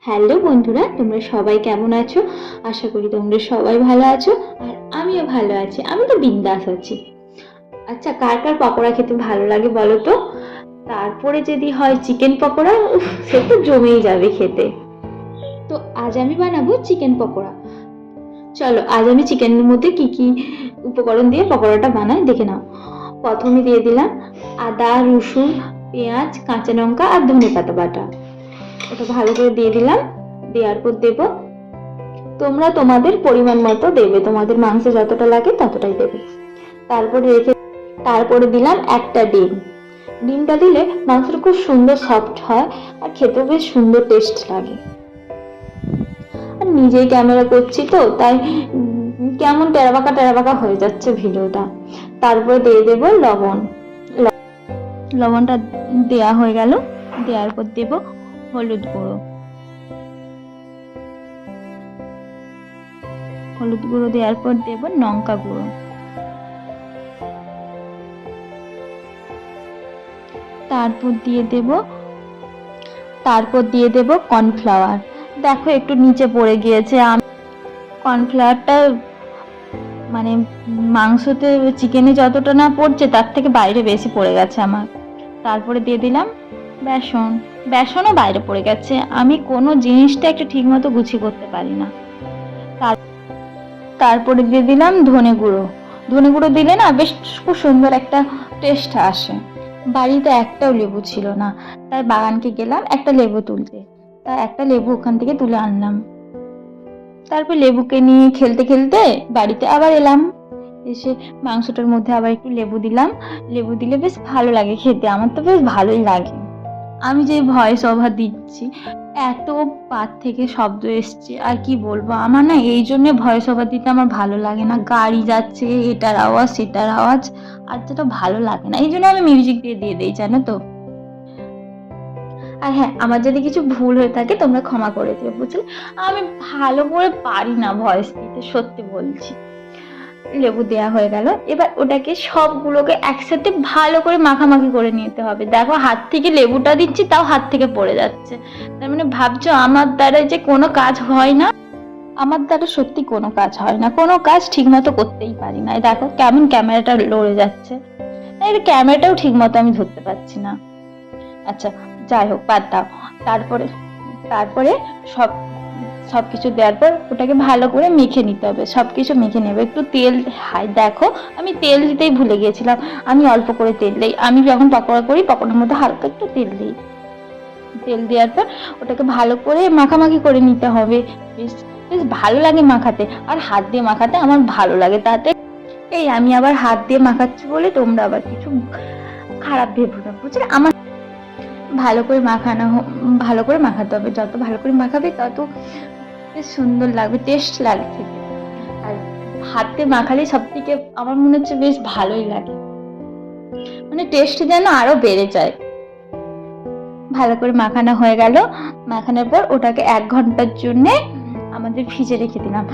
Hello বন্ধুরা, তোমরা সবাই কেমন আছো? আশা করি তোমরা সবাই ভালো আছো আর আমিও ভালো আছি। আমি তো বিন্দাস আছি। আচ্ছা, কার কার পকোড়া খেতে ভালো লাগে বলো তো? তারপরে যদি হয় চিকেন পকোড়া, উফ, সে তো জমেই যাবে খেতে। তো আজ আমি বানাবো চিকেন পকোড়া। চলো, আজ আমি চিকেনের মধ্যে কি কি উপকরণ দিয়ে পকোড়াটা বানাই দেখে নাও। প্রথমে দিয়ে দিলাম আদা, রসুন, পেঁয়াজ, কাঁচা লঙ্কা আর ধনেপাতা বাটা। ওটা ভালো করে দিয়ে দিলাম। দেওয়ার পর দেবো, তোমরা তোমাদের পরিমাণ মতো দেবে, তোমাদের মাংস যতটা লাগে ততটাই দেবে। তারপরে তারপরে দিলাম একটা ডিম। ডিমটা দিলে মাংসটা খুব সুন্দর সফট হয় আর খেতেও বেশ সুন্দর টেস্ট লাগে। আর নিজেই ক্যামেরা করছি তো তাই কেমন টেরাবাঁকা হয়ে যাচ্ছে ভিডিওটা। তারপরে দিয়ে দেবো লবণ। লবণটা দেয়া হয়ে গেল। দেওয়ার পর দেবো হলুদ গুঁড়ো। হলুদ গুঁড়ো দেওয়ার পর দেব লঙ্কা গুঁড়ো। তারপর দিয়ে দেব কর্নফ্লাওয়ার। দেখো একটু নিচে পড়ে গিয়েছে। কর্নফ্লাওয়ারটা মানে মাংসতে চিকেনে যতটা না পড়ছে তার থেকে বাইরে বেশি পড়ে গেছে আমার। তারপরে দিয়ে দিলাম বেসন। বেসনও বাইরে পড়ে গেছে। আমি কোনো জিনিসটা একটু ঠিক মতো গুছিয়ে করতে পারি না। তারপরে দিয়ে দিলাম ধনে গুঁড়ো। ধনে গুঁড়ো দিলে না বেশ খুব সুন্দর একটা টেস্ট আসে। বাড়িতে একটাও লেবু ছিল না, তাই বাগানকে গেলাম একটা লেবু তুলতে। তাই একটা লেবু ওখান থেকে তুলে আনলাম। তারপর লেবুকে নিয়ে খেলতে খেলতে বাড়িতে আবার এলাম। এসে মাংসটার মধ্যে আবার একটু লেবু দিলাম। লেবু দিলে বেশ ভালো লাগে খেতে, আমার তো বেশ ভালোই লাগে। আমি যে ভয়েস ওভার দিচ্ছি, এত পার থেকে শব্দ এসছে আর কি বলবো। আমার না এই জন্য ভয়েস ওভার দিতে আমার ভালো লাগে না। গাড়ি যাচ্ছে, এটার আওয়াজ সেটার আওয়াজ, আর যেটা ভালো লাগে না, এই জন্য আমি মিউজিক দিয়ে দিই, জানো তো। আর হ্যাঁ, আমার যদি কিছু ভুল হয়ে থাকে তোমরা ক্ষমা করে দিও, বুঝলে। আমি ভালো করে পারি না ভয়েস দিতে, সত্যি বলছি। লেবু দেয়া হয়ে গেল। এবার ওটাকে সবগুলোকে একসাথে ভালো করে মাখামাখি করে নিতে হবে। দেখো হাত থেকে লেবুটা দিচ্ছি তাও হাত থেকে পড়ে যাচ্ছে। তার মানে ভাবছো আমার দ্বারা যে কোনো কাজ হয় না? আমার দ্বারা সত্যি কোনো কাজ হয় না, কোনো কাজ ঠিক মতো করতেই পারি না। দেখো কেমন ক্যামেরাটা লড়ে যাচ্ছে, এই ক্যামেরাটাও ঠিক মতো আমি ধরতে পারছি না। আচ্ছা, যাই হোক, বাদ দাও। তারপরে তারপরে সব সবকিছু দেওয়ার পর ওটাকে ভালো করে মেখে নিতে হবে। সবকিছু মেখে নেবে। একটু তেল, হাই দেখো আমি তেল দিতেই ভুলে গিয়েছিলাম। আমি অল্প করে তেল দিই। আমি যখন পকোড়া করি পকোড়ার মধ্যে হালকা একটু তেল দিই। তেল দেওয়ার পর ওটাকে ভালো করে মাখামাখি করে নিতে হবে। বেশ বেশ ভালো লাগে মাখাতে, আর হাত দিয়ে মাখাতে আমার ভালো লাগে। তাতে এই আমি আবার হাত দিয়ে মাখাচ্ছি বলে তোমরা আবার কিছু খারাপ ভেবো না, বুঝলে। আমার ভালো করে মাখাতে হবে। যত ভালো করে মাখাবে তত বেশ সুন্দর লাগবে, টেস্ট লাগে খেতে। আর হাতে মাখালে সব থেকে আমার মনে হচ্ছে বেশ ভালোই লাগে, মানে টেস্ট যেন আরো বেড়ে যায়। ভালো করে মাখানো হয়ে গেল। মাখানোর পর ওটাকে 1 ঘন্টার জন্য আমাদের ফ্রিজে রেখে দিলাম।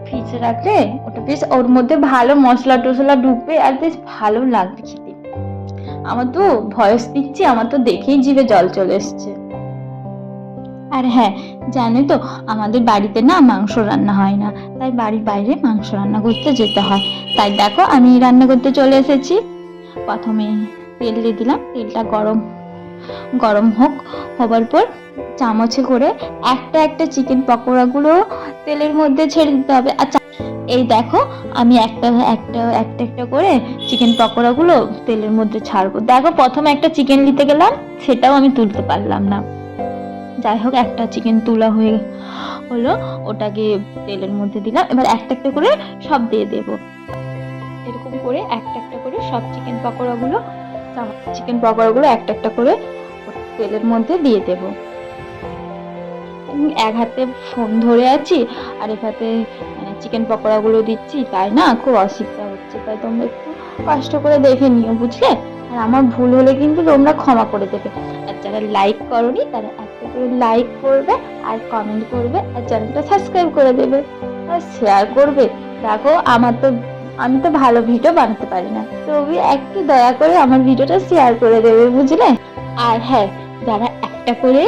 ফ্রিজে রাখলে ওটা বেশ ওর মধ্যে ভালো মশলা টশলা ঢুকবে আর বেশ ভালো লাগবে খেতে। আমার তো ভয়েস দিচ্ছি, আমার তো দেখেই জিভে জল চলে এসছে। আর হ্যাঁ, জানো তো আমাদের বাড়িতে না মাংস রান্না হয় না, তাই বাড়ির বাইরে মাংস রান্না করতে যেতে হয়। তাই দেখো আমি রান্না করতে চলে এসেছি। প্রথমে তেল দিয়ে দিলাম। তেলটা গরম গরম হবার পর চামচে করে একটা একটা চিকেন পকোড়াগুলো তেলের মধ্যে ছেড়ে দিতে হবে। আচ্ছা, এই দেখো আমি একটা একটা একটা একটা করে চিকেন পকোড়াগুলো তেলের মধ্যে ছাড়বো। দেখো প্রথমে একটা চিকেন নিতে গেলাম, সেটাও আমি তুলতে পারলাম না। যাই হোক, একটা চিকেন তোলা হলো। ওটাকে তেলের মধ্যে দিলাম। এবার একটা একটা করে সব দিয়ে দেবো। এরকম করে একটা একটা করে সব চিকেন পকোড়াগুলো একটা একটা করে তেলের মধ্যে দিয়ে দেব। এক হাতে ফোন ধরে আছি আর এক হাতে চিকেন পকোড়াগুলো দিচ্ছি, তাই না খুব অসুবিধা হচ্ছে। তাই তোমরা একটু কষ্ট করে দেখে নিও, বুঝলে। আর আমার ভুল হলে কিন্তু তোমরা ক্ষমা করে দেবে। আর যারা লাইক করোনি তারা একটা করে লাইক করবে আর কমেন্ট করবে আর চ্যানেলটা সাবস্ক্রাইব করে দেবে আর শেয়ার করবে। দেখো আমি তো ভালো ভিডিও বানাতে পারি না, তবে একটু দয়া করে আমার ভিডিওটা শেয়ার করে দেবে, বুঝলে। আর হ্যাঁ, যারা একটা করে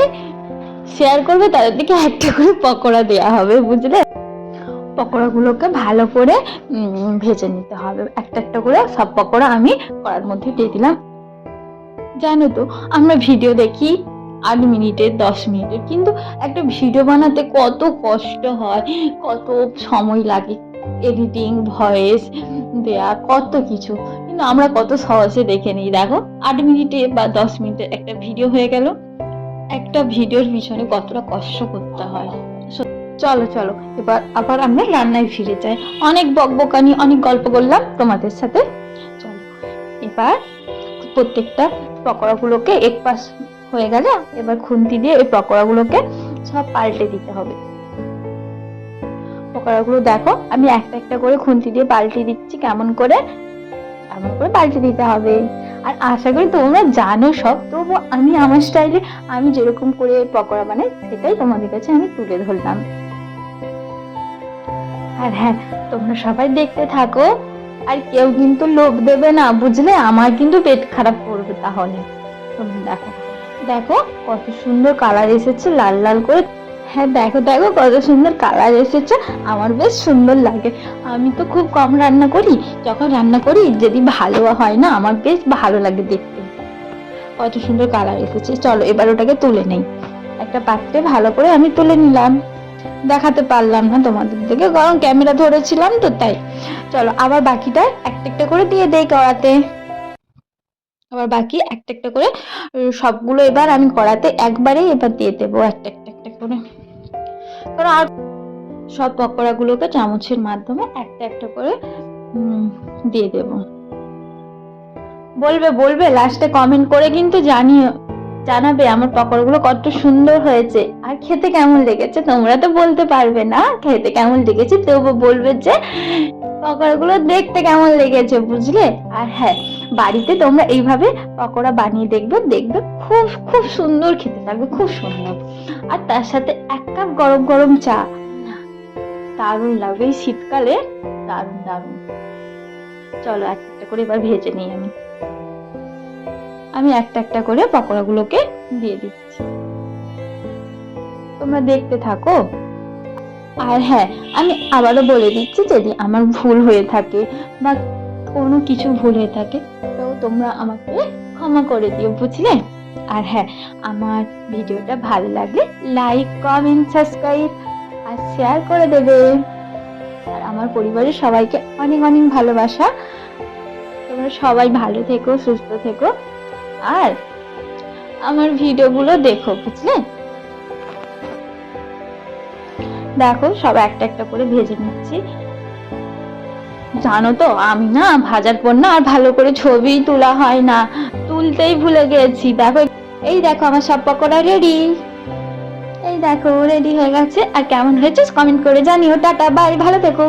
শেয়ার করবে তাদেরকে একটা করে পকোড়া দেওয়া হবে, বুঝলে? পকোড়াগুলোকে ভালো করে ভেজে নিতে হবে। একটা একটা করে সব পকোড়া আমি কড়ার মধ্যে দিয়ে দিলাম। জানো তো, আমরা ভিডিও দেখি 8 মিনিটের 10 মিনিটের, কিন্তু একটা ভিডিও বানাতে কত কষ্ট হয়, কত সময় লাগে, এডিটিং, ভয়েস দেয়া, কত কিছু। কিন্তু আমরা কত সহজে দেখে নিই। দেখো, 8 মিনিটে বা 10 মিনিটে একটা ভিডিও হয়ে গেল। একটা ভিডিওর পিছনে কতটা কষ্ট করতে হয়। চলো চলো, এবার আবার আমরা রান্নায় ফিরে যাই। অনেক বকবকানি, অনেক গল্প করলাম তোমাদের সাথে। চলো, এবার প্রত্যেকটা পকোড়াগুলোকে এক পাশ হয়ে গেলে এবার খুন্তি দিয়ে এই পকোড়াগুলোকে সব পাল্টে দিতে হবে। পকোড়াগুলো দেখো, আমি একটা একটা করে খুন্তি দিয়ে পাল্টে দিচ্ছি। কেমন করে পাল্টে দিতে হবে। আর আশা করি তোমরা জানো সব, তবু আমি আমার স্টাইলে, আমি যেরকম করে পকোড়া বানাই সেটাই তোমাদের কাছে আমি তুলে ধরলাম। আর হ্যাঁ, তোমরা সবাই দেখতে থাকো, আর কেউ কিন্তু লোভ দেবে না, বুঝলে? আমার কিন্তু পেট খারাপ করবে তাহলে। তোমরা দেখো, দেখো কত সুন্দর কালার এসেছে, লাল লাল করে। হ্যাঁ, দেখো দেখো কত সুন্দর কালার এসেছে, আমার বেশ সুন্দর লাগে। আমি তো খুব কম রান্না করি, যখন রান্না করি যদি ভালো হয় না, আমার বেশ ভালো লাগে দেখতে। কত সুন্দর কালার এসেছে। চলো এবার ওটাকে তুলে নেই। একটা পাত্রে ভালো করে আমি তুলে নিলাম। দেখাতে পারলাম না তোমাদের দিকে, কারণ ক্যামেরা ধরেছিলাম তো, তাই। চলো আবার বাকিটা একটা একটা করে দিয়ে দেই কড়াতে। আবার বাকি একটা একটা করে সবগুলো এবার আমি কড়াতে একবারেই এবার দিয়ে দেবো, একটা একটা একটা করে। কারণ আর সব পকোড়াগুলোকে চামচের মাধ্যমে একটা একটা করে দিয়ে দেব। বলবে বলবে লাস্টে কমেন্ট করে কিন্তু জানাবে আমার পকোড়াগুলো কত সুন্দর হয়েছে আর খেতে কেমন লেগেছে। তোমরা তো বলতে পারবে না খেতে কেমন লেগেছে, তবু বলবে যে পকোড়াগুলো দেখতে কেমন লেগেছে, বুঝলে? আর হ্যাঁ, বাড়িতে তোমরা এইভাবে পকোড়া বানিয়ে দেখবে, দেখবে খুব খুব সুন্দর খেতে লাগবে, খুব সুন্দর। আর তার সাথে 1 কাপ গরম গরম চা, দারুণ লাগবে এই শীতকালে, দারুণ দারুণ। চলো একটা একটা করে এবার ভেজে নিই। আমি একটা একটা করে পকোড়াগুলোকে দিয়ে দিচ্ছি, তোমরা দেখতে থাকো। আর হ্যাঁ, আমি আবারও বলে দিচ্ছি, যদি আমার ভুল হয়ে থাকে বা কোনো কিছু ভুল হয়ে থাকে তো তোমরা আমাকে ক্ষমা করে দিও, বুঝলে? আর হ্যাঁ, আমার ভিডিওটা ভালো লাগলে লাইক, কমেন্ট, সাবস্ক্রাইব আর শেয়ার করে দেবে। আর আমার পরিবারের সবাইকে অনেক অনেক ভালোবাসা। তোমরা সবাই ভালো থেকো, সুস্থ থেকো, আর আমার ভিডিওগুলো দেখো, বুঝলে? দেখো সব একটা একটা করে ভেজে নিচ্ছি। জানো তো, আমি না ভাজার পর না আর ভালো করে ছবি তোলা হয় না, তুলতেই ভুলে গেছি। দেখো, এই দেখো আমার সব পকোড়া রেডি। এই দেখো রেডি হয়ে গেছে। আর কেমন হয়েছে কমেন্ট করে জানিও। টাটা, বাই, ভালো থেকো।